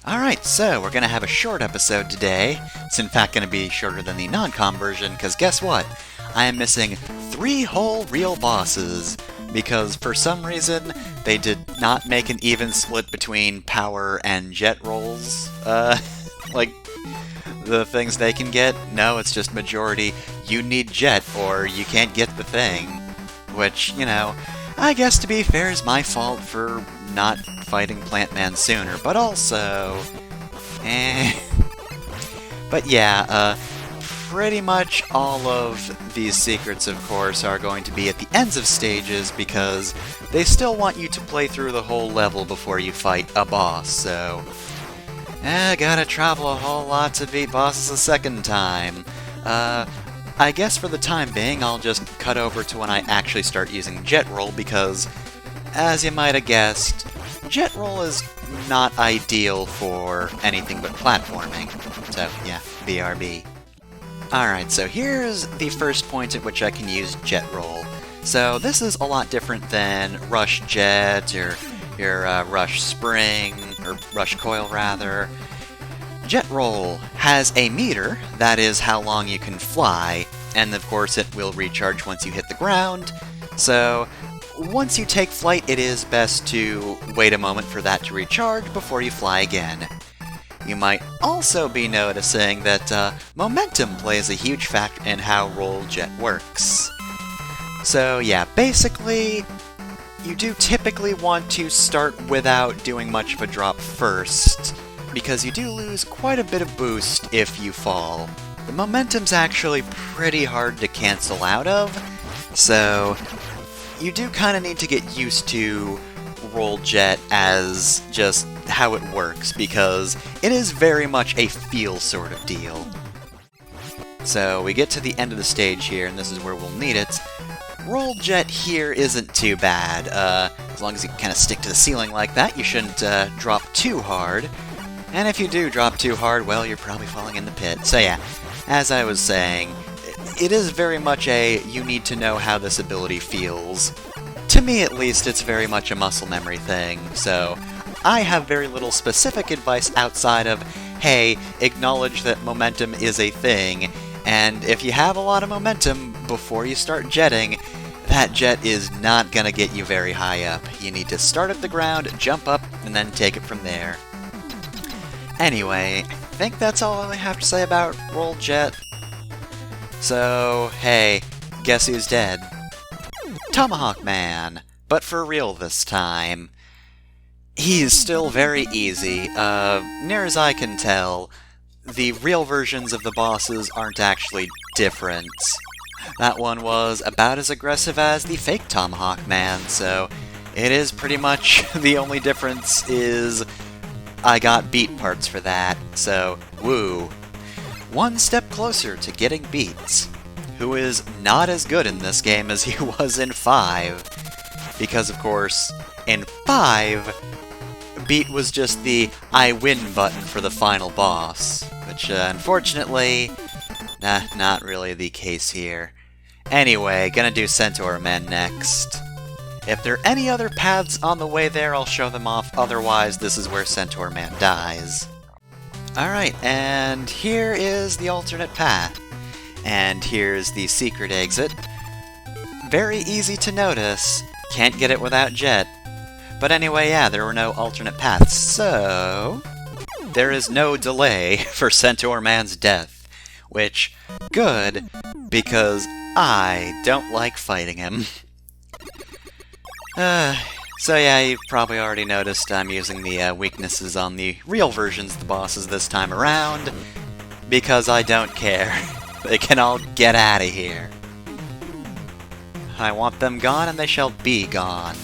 Alright, so we're gonna have a short episode today. It's in fact gonna be shorter than the non-com version, because guess what? I am missing 3 whole real bosses, because for some reason they did not make an even split between power and jet rolls. Like, the things they can get? No, it's just majority, you need jet or you can't get the thing. Which, you know, I guess to be fair is my fault for not fighting Plant Man sooner, but also... But yeah, pretty much all of these secrets, of course, are going to be at the ends of stages because they still want you to play through the whole level before you fight a boss, so... gotta travel a whole lot to beat bosses a second time. I guess for the time being, I'll just cut over to when I actually start using Jet Roll because, as you might have guessed, Jet Roll is not ideal for anything but platforming. So, yeah, BRB. Alright, so here's the first point at which I can use Jet Roll. So this is a lot different than Rush Jet, or your Rush Spring, or Rush Coil rather. Jet Roll has a meter, that is how long you can fly, and of course it will recharge once you hit the ground, so once you take flight it is best to wait a moment for that to recharge before you fly again. You might also be noticing that momentum plays a huge factor in how Roll Jet works. So yeah, basically, you do typically want to start without doing much of a drop first, because you do lose quite a bit of boost if you fall. The momentum's actually pretty hard to cancel out of, so you do kind of need to get used to Roll Jet as just how it works, because it is very much a feel sort of deal. So we get to the end of the stage here, and this is where we'll need it. Roll Jet here isn't too bad. As long as you kind of stick to the ceiling like that, you shouldn't drop too hard. And if you do drop too hard, well, you're probably falling in the pit. So yeah, as I was saying, it is very much a you need to know how this ability feels. To me, at least, it's very much a muscle memory thing, so I have very little specific advice outside of, hey, acknowledge that momentum is a thing, and if you have a lot of momentum before you start jetting, that jet is not gonna get you very high up. You need to start at the ground, jump up, and then take it from there. Anyway, I think that's all I have to say about Roll Jet. So, hey, guess who's dead? Tomahawk Man, but for real this time. He's still very easy. Near as I can tell, the real versions of the bosses aren't actually different. That one was about as aggressive as the fake Tomahawk Man, so it is pretty much the only difference is I got beat parts for that, so woo. One step closer to getting Beat, who is not as good in this game as he was in 5. Because, of course, in 5, Beat was just the I win button for the final boss, which, unfortunately, not really the case here. Anyway, gonna do Centaur Man next. If there are any other paths on the way there, I'll show them off, otherwise this is where Centaur Man dies. Alright, and here is the alternate path. And here's the secret exit. Very easy to notice, can't get it without Jet. But anyway, yeah, there were no alternate paths, so... there is no delay for Centaur Man's death. Which, good, because I don't like fighting him. So yeah, you've probably already noticed I'm using the weaknesses on the real versions of the bosses this time around, because I don't care. They can all get out of here. I want them gone, and they shall be gone.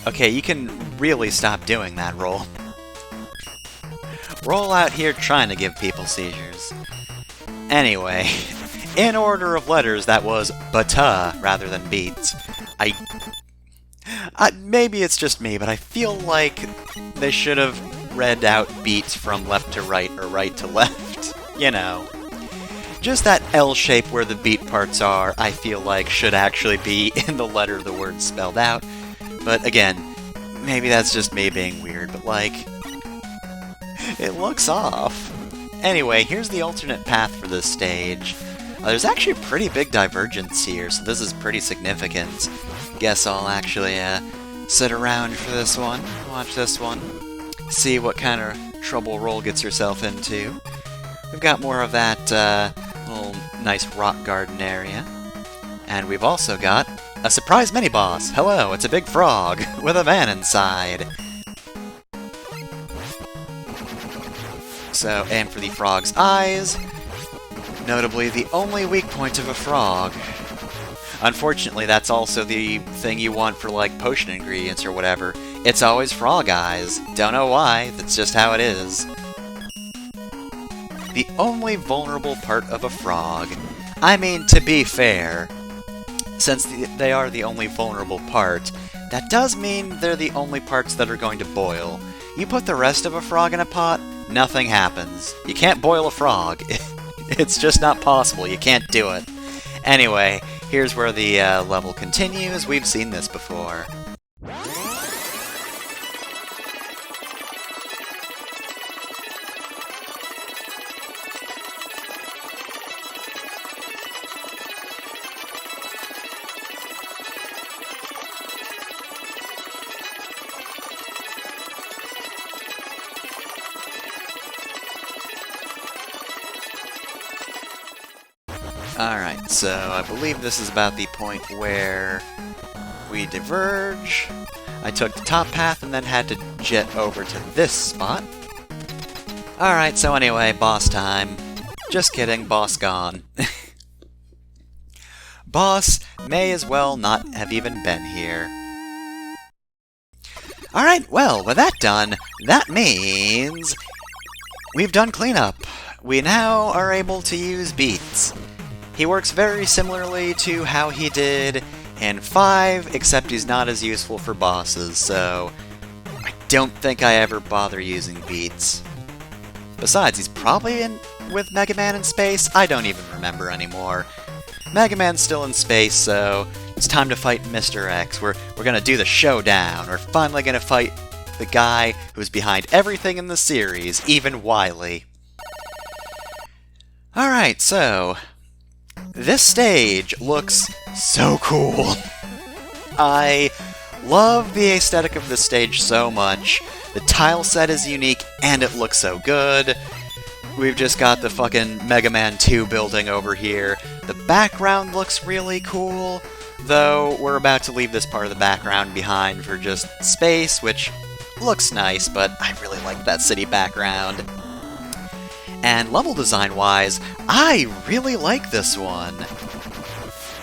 Okay, you can really stop doing that, Roll. Roll out here trying to give people seizures. Anyway, in order of letters, that was bata rather than beat. Maybe it's just me, but I feel like they should have read out beat from left to right or right to left. You know. Just that L shape where the beat parts are, I feel like should actually be in the letter the word spelled out. But again, maybe that's just me being weird, but like, it looks off. Anyway, here's the alternate path for this stage. There's actually a pretty big divergence here, so this is pretty significant. Guess I'll actually sit around for this one, watch this one, see what kind of trouble Roll gets herself into. We've got more of that little nice rock garden area. And we've also got a surprise mini-boss! Hello, it's a big frog with a man inside! So, aim for the frog's eyes. Notably, the only weak point of a frog. Unfortunately, that's also the thing you want for, like, potion ingredients or whatever. It's always frog eyes. Don't know why, that's just how it is. The only vulnerable part of a frog. I mean, to be fair, since they are the only vulnerable part, that does mean they're the only parts that are going to boil. You put the rest of a frog in a pot, nothing happens. You can't boil a frog. It's just not possible. You can't do it. Anyway, here's where the level continues. We've seen this before. Alright, so I believe this is about the point where we diverge. I took the top path and then had to jet over to this spot. Alright, so anyway, boss time. Just kidding, boss gone. Boss may as well not have even been here. Alright, well, with that done, that means we've done cleanup. We now are able to use beats. He works very similarly to how he did in 5, except he's not as useful for bosses, so I don't think I ever bother using beats. Besides, he's probably in with Mega Man in space? I don't even remember anymore. Mega Man's still in space, so it's time to fight Mr. X. We're gonna do the showdown. We're finally gonna fight the guy who's behind everything in the series, even Wily. Alright, so this stage looks so cool. I love the aesthetic of this stage so much. The tile set is unique, and it looks so good. We've just got the fucking Mega Man 2 building over here. The background looks really cool, though we're about to leave this part of the background behind for just space, which looks nice, but I really like that city background. And level design-wise, I really like this one.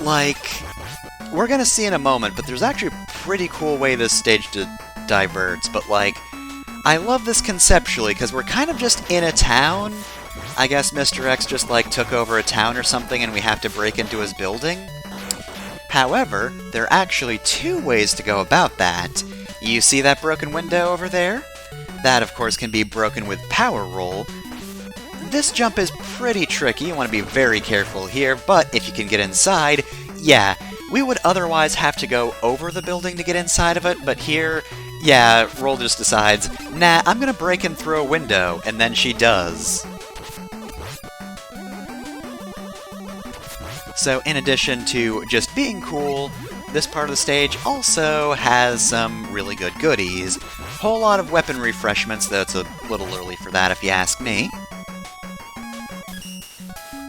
Like, we're gonna see in a moment, but there's actually a pretty cool way this stage diverts, but like, I love this conceptually, because we're kind of just in a town. I guess Mr. X just like took over a town or something and we have to break into his building. However, there are actually 2 ways to go about that. You see that broken window over there? That, of course, can be broken with Power Roll. This jump is pretty tricky, you want to be very careful here, but if you can get inside, yeah, we would otherwise have to go over the building to get inside of it, but here, yeah, Roll just decides, nah, I'm gonna break in through a window, and then she does. So in addition to just being cool, this part of the stage also has some really good goodies. Whole lot of weapon refreshments, though it's a little early for that if you ask me.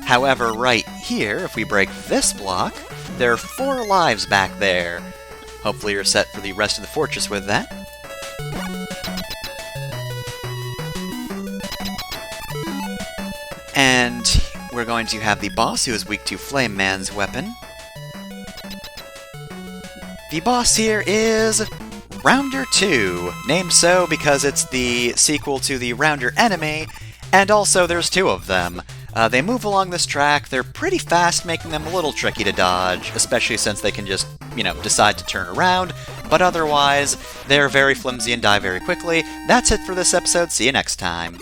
However, right here, if we break this block, there are 4 lives back there. Hopefully you're set for the rest of the fortress with that. And we're going to have the boss, who is weak to Flame Man's weapon. The boss here is Rounder 2, named so because it's the sequel to the Rounder enemy, and also there's 2 of them. They move along this track, they're pretty fast, making them a little tricky to dodge, especially since they can just, decide to turn around, but otherwise, they're very flimsy and die very quickly. That's it for this episode, see you next time.